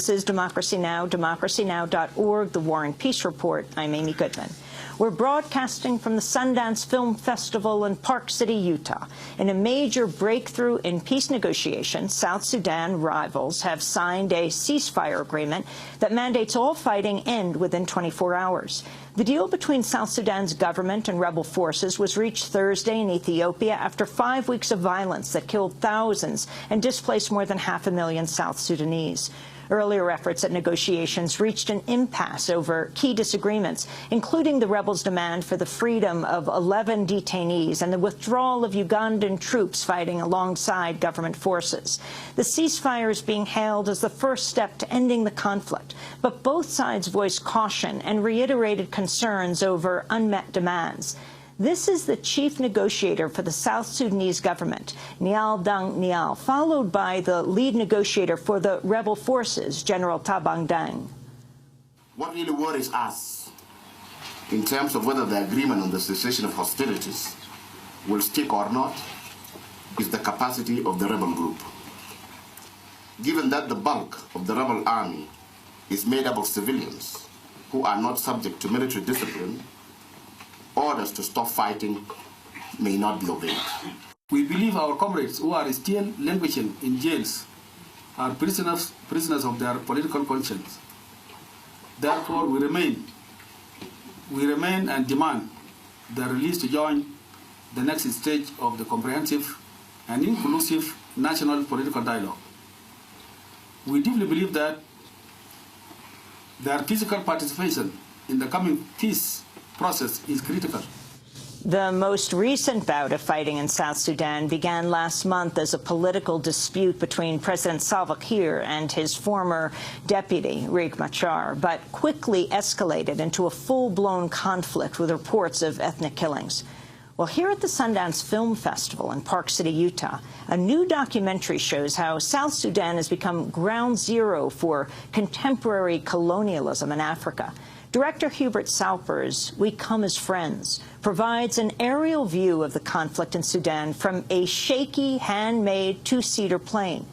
This is Democracy Now!, democracynow.org, The War and Peace Report. I'm Amy Goodman. We're broadcasting from the Sundance Film Festival in Park City, Utah. In a major breakthrough in peace negotiations, South Sudan rivals have signed a ceasefire agreement that mandates all fighting end within 24 hours. The deal between South Sudan's government and rebel forces was reached Thursday in Ethiopia after 5 weeks of violence that killed thousands and displaced more than 500,000 South Sudanese. Earlier efforts at negotiations reached an impasse over key disagreements, including the rebels' demand for the freedom of 11 detainees and the withdrawal of Ugandan troops fighting alongside government forces. The ceasefire is being hailed as the first step to ending the conflict, but both sides voiced caution and reiterated concerns over unmet demands. This is the chief negotiator for the South Sudanese government, Nial Dang Nial, followed by the lead negotiator for the rebel forces, General Tabang Dang. What really worries us in terms of whether the agreement on the cessation of hostilities will stick or not is the capacity of the rebel group. Given that the bulk of the rebel army is made up of civilians who are not subject to military discipline, orders to stop fighting may not be obeyed. We believe our comrades who are still languishing in jails are prisoners of their political conscience. Therefore, we remain and demand their release to join the next stage of the comprehensive and inclusive national political dialogue. We deeply believe that their physical participation in the coming peace process is critical. The most recent bout of fighting in South Sudan began last month as a political dispute between President Salva Kiir and his former deputy, Riek Machar, but quickly escalated into a full-blown conflict with reports of ethnic killings. Well, here at the Sundance Film Festival in Park City, Utah, a new documentary shows how South Sudan has become ground zero for contemporary colonialism in Africa. Director Hubert Sauper's We Come as Friends provides an aerial view of the conflict in Sudan from a shaky, handmade two-seater plane.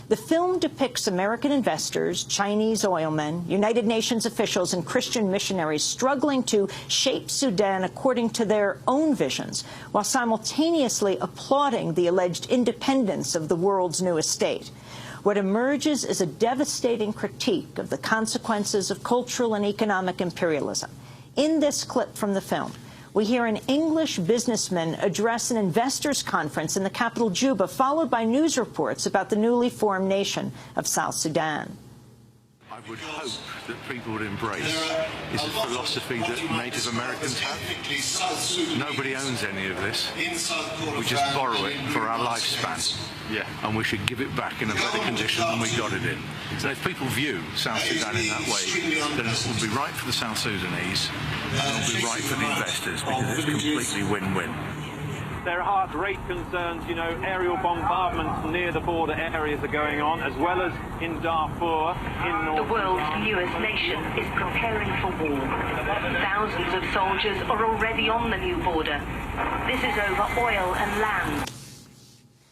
The film depicts American investors, Chinese oilmen, United Nations officials, and Christian missionaries struggling to shape Sudan according to their own visions, while simultaneously applauding the alleged independence of the world's newest state. What emerges is a devastating critique of the consequences of cultural and economic imperialism. In this clip from the film, we hear an English businessman address an investors' conference in the capital Juba, followed by news reports about the newly formed nation of South Sudan. I would hope that people would embrace is a philosophy that Native Americans have. Nobody owns any of this. We just borrow it for our lifespan. Yeah. And we should give it back in a better condition than we got it in. So if people view South Sudan in that way, then it will be right for the South Sudanese and it will be right for the investors because it's completely win-win. There are great concerns, you know, aerial bombardments near the border areas are going on, as well as in Darfur, in North. The world's newest nation is preparing for war. Thousands of soldiers are already on the new border. This is over oil and land.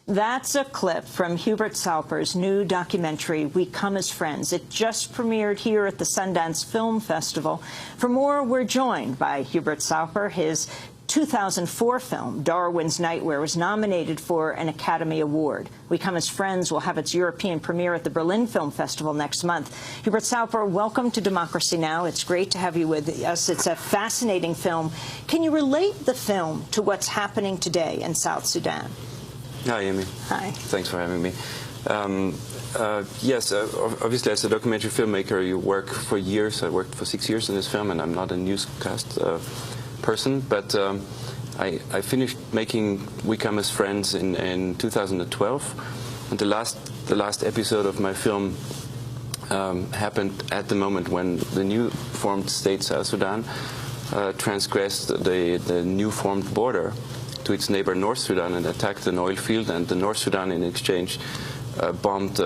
That's a clip from Hubert Sauper's new documentary, We Come as Friends. It just premiered here at the Sundance Film Festival. For more, we're joined by Hubert Sauper. His 2004 film, Darwin's Nightmare, was nominated for an Academy Award. We Come as Friends will have its European premiere at the Berlin Film Festival next month. Hubert Sauper, welcome to Democracy Now! It's great to have you with us. It's a fascinating film. Can you relate the film to what's happening today in South Sudan? Hi, Amy. Hi. Thanks for having me. Yes, obviously as a documentary filmmaker you work for years. I worked for 6 years in this film and I'm not a newscast person, but I finished making We Come as Friends in 2012, and the last episode of my film happened at the moment when the new formed state South Sudan transgressed the new formed border to its neighbor North Sudan and attacked an oil field, and the North Sudan in exchange bombed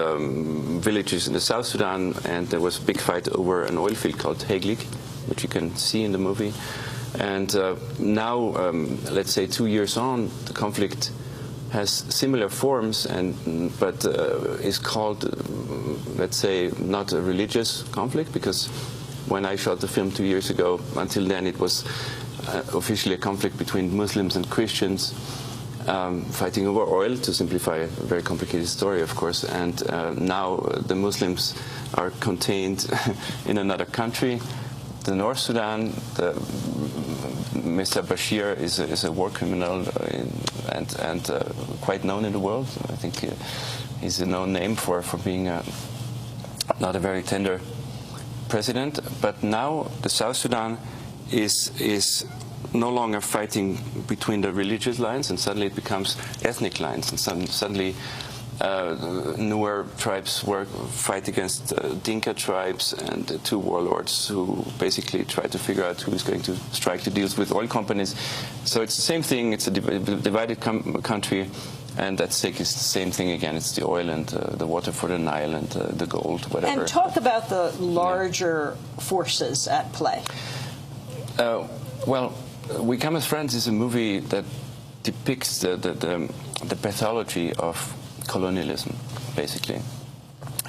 villages in the South Sudan, and there was a big fight over an oil field called Heglig, which you can see in the movie. And now, let's say 2 years on, the conflict has similar forms, but is called, let's say, not a religious conflict, because when I shot the film 2 years ago, until then it was officially a conflict between Muslims and Christians, fighting over oil, to simplify a very complicated story, of course. And now the Muslims are contained in another country, the North Sudan. Mr. Bashir is a war criminal and quite known in the world. I think he's a known name for being not a very tender president. But now the South Sudan is no longer fighting between the religious lines, and suddenly it becomes ethnic lines, and suddenly newer tribes fight against Dinka tribes and two warlords who basically try to figure out who is going to strike the deals with oil companies. So it's the same thing. It's a divided country, and at stake is the same thing again. It's the oil and the water for the Nile and the gold, whatever. And talk about the larger forces at play. Well, We Come as Friends is a movie that depicts the pathology of colonialism, basically.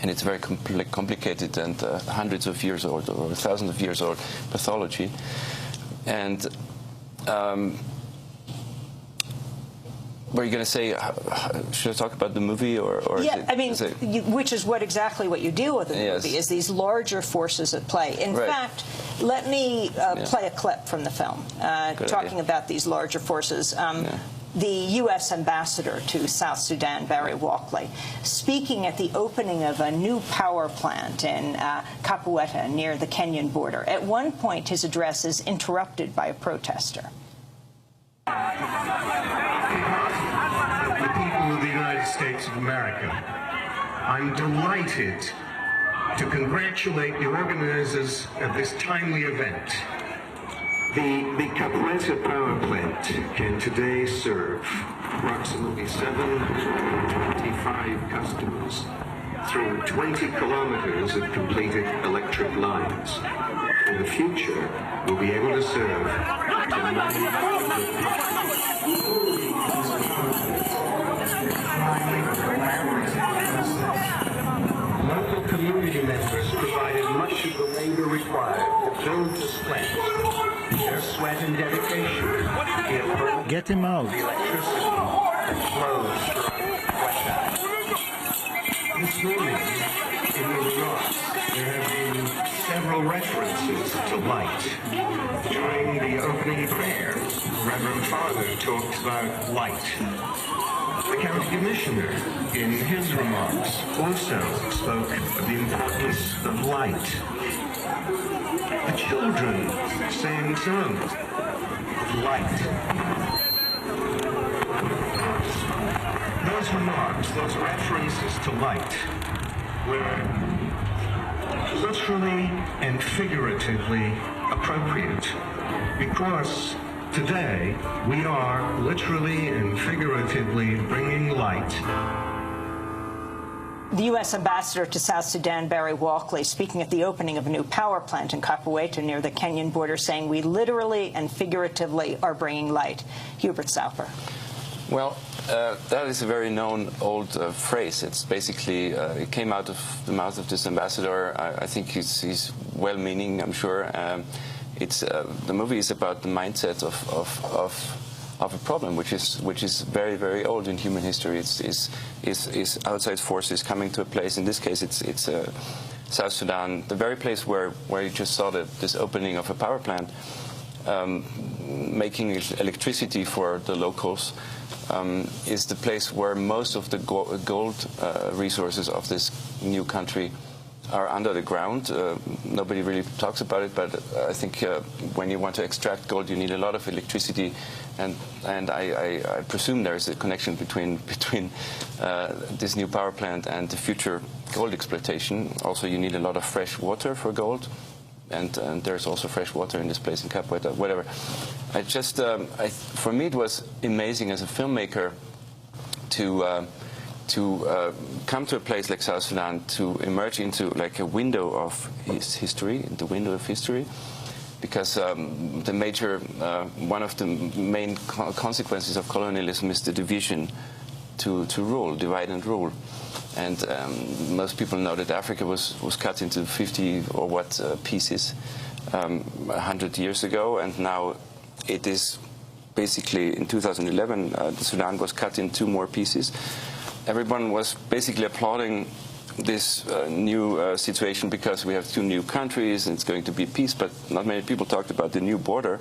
And it's very complicated and hundreds of years old or thousands of years old pathology. And were you going to say, should I talk about the movie? Or yeah, I mean, which is exactly what you deal with in the movie, is these larger forces at play. In fact, let me play a clip from the film talking about these larger forces. The U.S. ambassador to South Sudan, Barry Walkley, speaking at the opening of a new power plant in Capoeira near the Kenyan border. At one point, his address is interrupted by a protester. The people of the United States of America, I'm delighted to congratulate the organizers of this timely event. The Capoeira power plant can today serve approximately 725 customers through 20 kilometers of completed electric lines. In the future, we'll be able to serve Local community members provided much of the labor required to build this plant. Their sweat and dedication. Get him out. The electricity that flows throughout this morning in the remarks, there have been several references to light. During the opening prayer, Reverend Father talked about light. The County Commissioner, in his remarks, also spoke of the importance of light. The children sang songs of light. Those remarks, those references to light, were literally and figuratively appropriate, because today we are literally and figuratively bringing light. The U.S. ambassador to South Sudan, Barry Walkley, speaking at the opening of a new power plant in Capoeira near the Kenyan border, saying we literally and figuratively are bringing light. Hubert Sauper. Well, that is a very known old phrase. It's basically, it came out of the mouth of this ambassador. I think he's well-meaning, I'm sure. The movie is about the mindset of a problem, which is very, very old in human history. Is outside forces coming to a place. In this case, it's South Sudan, the very place where you just saw this opening of a power plant, making electricity for the locals, is the place where most of the gold resources of this new country are under the ground. Nobody really talks about it, but I think when you want to extract gold, you need a lot of electricity, and I presume there is a connection between this new power plant and the future gold exploitation. Also, you need a lot of fresh water for gold, and there's also fresh water in this place in Capoeira. Whatever. For me, it was amazing as a filmmaker to come to a place like South Sudan, to emerge into like a window of history, the window of history, because one of the main consequences of colonialism is the division to rule, divide and rule. And most people know that Africa was cut into 50 or what pieces 100 years ago, and now it is basically in 2011 the Sudan was cut in 2 more pieces. Everyone was basically applauding this new situation because we have 2 new countries and it's going to be peace, but not many people talked about the new border,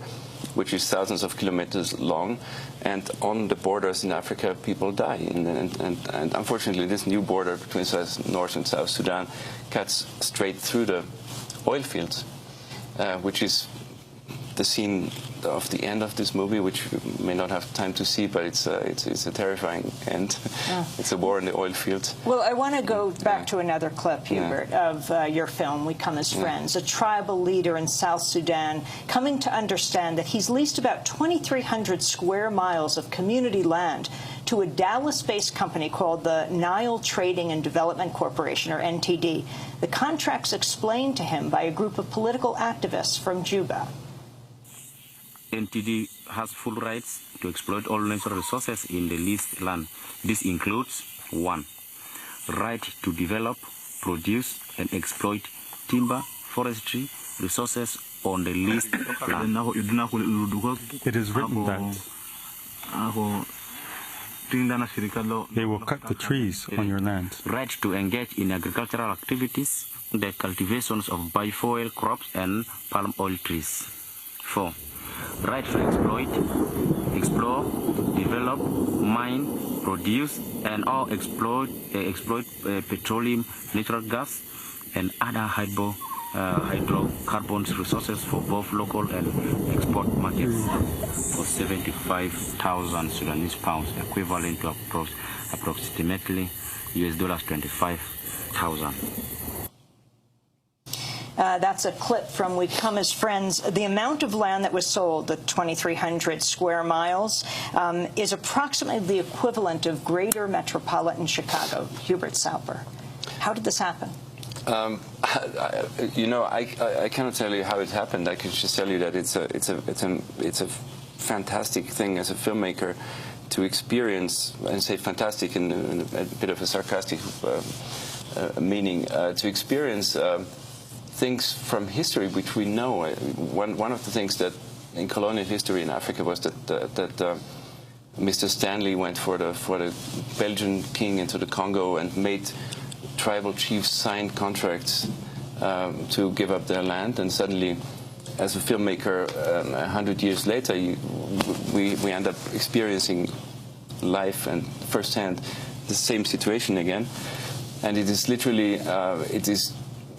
which is thousands of kilometers long, and on the borders in Africa people die. And unfortunately this new border between North and South Sudan cuts straight through the oil fields, which is the scene of the end of this movie, which you may not have time to see, but it's a terrifying end. It's a war in the oil fields. Well, I want to go back to another clip, Hubert, of your film, We Come as Friends, a tribal leader in South Sudan coming to understand that he's leased about 2,300 square miles of community land to a Dallas-based company called the Nile Trading and Development Corporation, or NTD. The contract's explained to him by a group of political activists from Juba. NTD has full rights to exploit all natural resources in the leased land. This includes 1. Right to develop, produce, and exploit timber, forestry resources on the leased land. It is written that they will cut the trees on your land. Right to engage in agricultural activities, the cultivations of biofuel crops and palm oil trees. 4. Right to explore, develop, mine, produce, and or exploit petroleum, natural gas, and other hydrocarbons resources for both local and export markets for 75,000 Sudanese pounds, equivalent to approximately US $25,000. That's a clip from We Come as Friends. The amount of land that was sold, the 2,300 square miles, is approximately the equivalent of greater metropolitan Chicago. Hubert Sauper. How did this happen? You know, I cannot tell you how it happened. I can just tell you that it's a fantastic thing as a filmmaker to experience, and say fantastic in a bit of a sarcastic meaning, to experience things from history which we know. One of the things that in colonial history in Africa was that Mr. Stanley went for the Belgian king into the Congo and made tribal chiefs sign contracts to give up their land, and suddenly, as a filmmaker, 100 years later, we end up experiencing live and firsthand the same situation again, and it is literally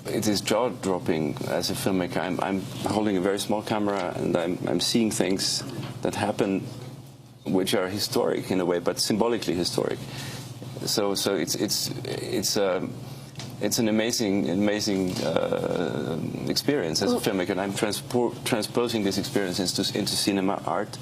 it is jaw-dropping as a filmmaker. I'm holding a very small camera and I'm seeing things that happen which are historic in a way, but symbolically historic. So it's an amazing experience as a filmmaker, and I'm transposing this experience into cinema art.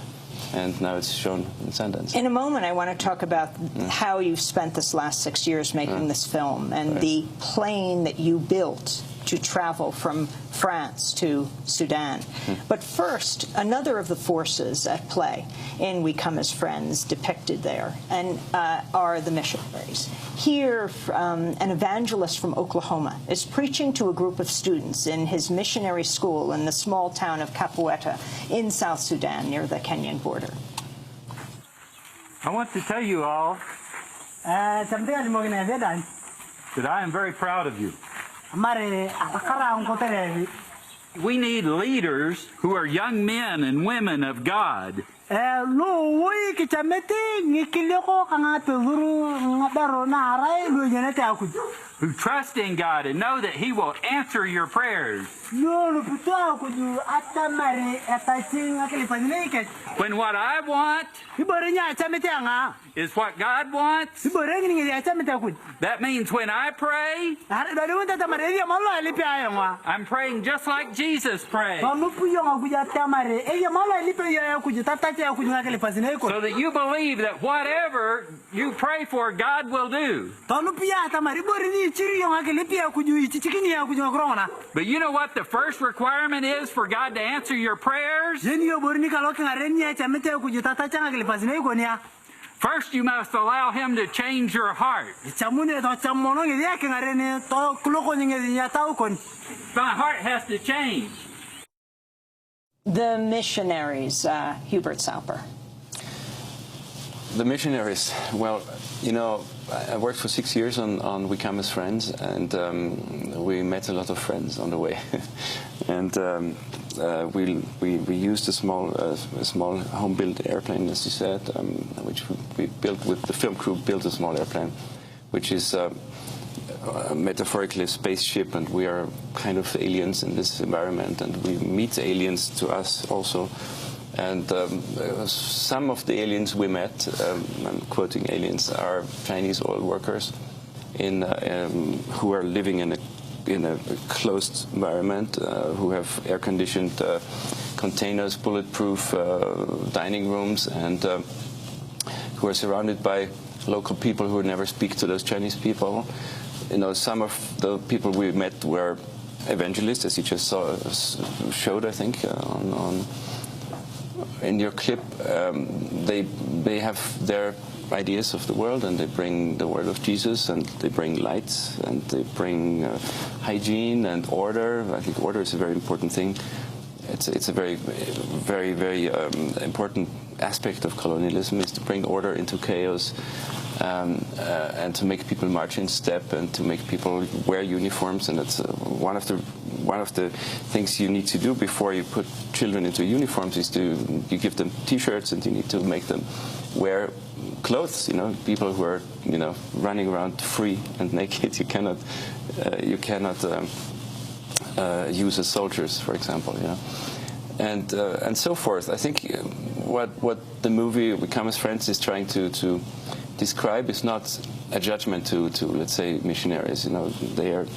And now it's shown in Sundance. In a moment, I want to talk about how you spent this last 6 years making this film, and the plane that you built to travel from France to Sudan. But first, another of the forces at play in We Come as Friends, depicted there, and are the missionaries. Here, an evangelist from Oklahoma is preaching to a group of students in his missionary school in the small town of Capoeira in South Sudan, near the Kenyan border. I want to tell you all that I am very proud of you. We need leaders who are young men and women of God. Who trust in God and know that He will answer your prayers. When what I want is what God wants, that means when I pray, I'm praying just like Jesus prayed. So that you believe that whatever you pray for, God will do. But you know what the first requirement is for God to answer your prayers? First, you must allow him to change your heart. My heart has to change. The missionaries, Hubert Sauper. The missionaries, well, you know, I worked for 6 years on We Come as Friends, and we met a lot of friends on the way. And we used a small home-built airplane, as you said, which we built with the film crew. Built a small airplane, which is metaphorically a spaceship, and we are kind of aliens in this environment, and we meet aliens to us also. And some of the aliens we met, I'm quoting aliens, are Chinese oil workers who are living in a closed environment, who have air-conditioned containers, bulletproof dining rooms, and who are surrounded by local people who never speak to those Chinese people. You know, some of the people we met were evangelists, as you just showed, I think, in your clip. They have their ideas of the world, and they bring the word of Jesus, and they bring light, and they bring hygiene and order. I think order is a very important thing. It's a very, very, very important aspect of colonialism, is to bring order into chaos, and to make people march in step, and to make people wear uniforms. And that's one of the things you need to do before you put children into uniforms, is you give them T-shirts, and you need to make them wear clothes. You know, people who are, you know, running around free and naked, you cannot use as soldiers, for example. You know, and so forth. I think what the movie We Come as Friends is trying to describe is not a judgment to let's say missionaries. You know, they are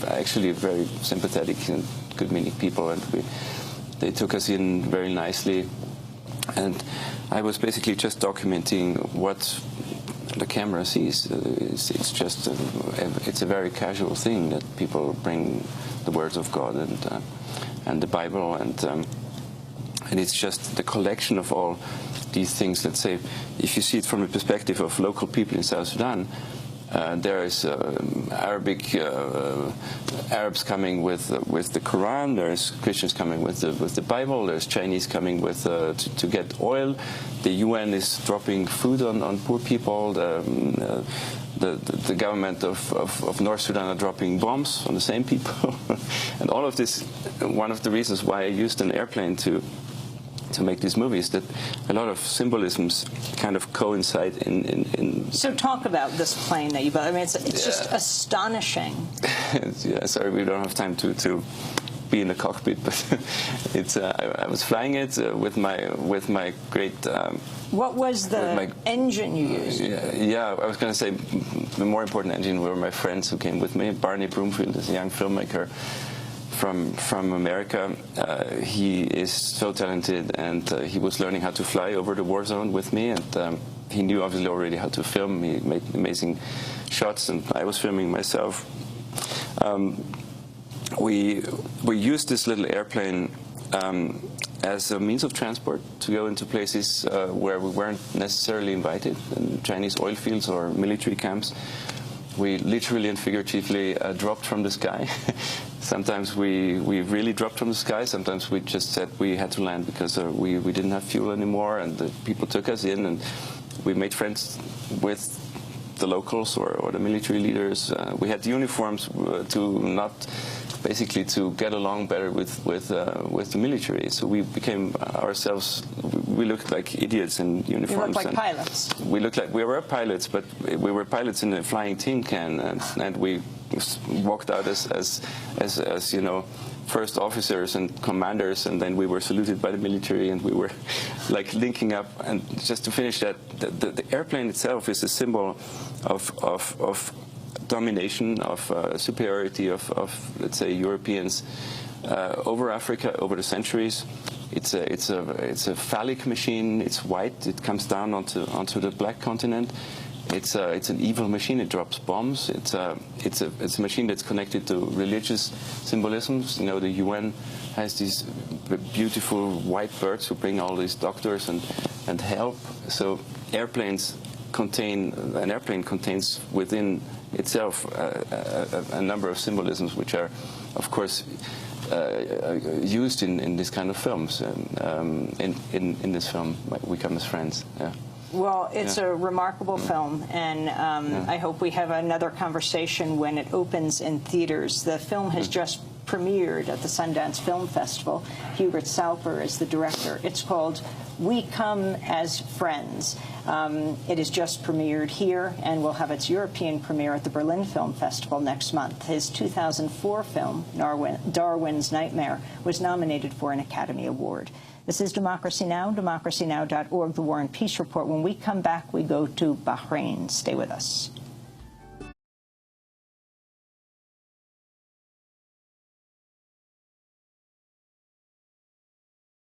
actually very sympathetic and good-meaning people, and they took us in very nicely. And I was basically just documenting what the camera sees. It's just it's a very casual thing that people bring the words of God and the Bible, and it's just the collection of all these things. Let's say, if you see it from the perspective of local people in South Sudan, there is Arabs coming with the Quran. There's Christians coming with the Bible. There's Chinese coming with to get oil. The UN is dropping food on poor people. The government of North Sudan are dropping bombs on the same people. And all of this, one of the reasons why I used an airplane to make these movies, that a lot of symbolisms kind of coincide in So talk about this plane that you built. I mean, it's just astonishing. Yeah, sorry, we don't have time to be in the cockpit, but it's I was flying it with my great. What was the engine you used? Yeah, I was going to say the more important engine were my friends who came with me. Barney Broomfield is a young filmmaker from America. He is so talented, and he was learning how to fly over the war zone with me, and he knew obviously already how to film. He made amazing shots, and I was filming myself. We used this little airplane as a means of transport to go into places where we weren't necessarily invited, in Chinese oil fields or military camps. We literally and figuratively dropped from the sky. Sometimes we really dropped from the sky. Sometimes we just said we had to land because we didn't have fuel anymore, and the people took us in, and we made friends with the locals or the military leaders. We had the uniforms basically to get along better with the military. So we became ourselves. We looked like idiots in uniforms. You looked like pilots. We looked like we were pilots, but we were pilots in a flying tin can, and we walked out as you know, first officers and commanders, and then we were saluted by the military, and we were like linking up. And just to finish that, the airplane itself is a symbol of domination, of superiority of let's say Europeans over Africa over the centuries. It's a phallic machine. It's white. It comes down onto the black continent. It's an evil machine. It drops bombs. It's a machine that's connected to religious symbolisms. You know, the UN has these beautiful white birds who bring all these doctors and help. So an airplane contains within itself a number of symbolisms which are, of course, used in this kind of films, in this film, We Come as Friends. Yeah. Well, it's a remarkable film, and I hope we have another conversation when it opens in theaters. The film has just premiered at the Sundance Film Festival. Hubert Salper is the director. It's called We Come as Friends. It is just premiered here and will have its European premiere at the Berlin Film Festival next month. His 2004 film, Darwin's Nightmare, was nominated for an Academy Award. This is Democracy Now!, democracynow.org, The War and Peace Report. When we come back, we go to Bahrain. Stay with us.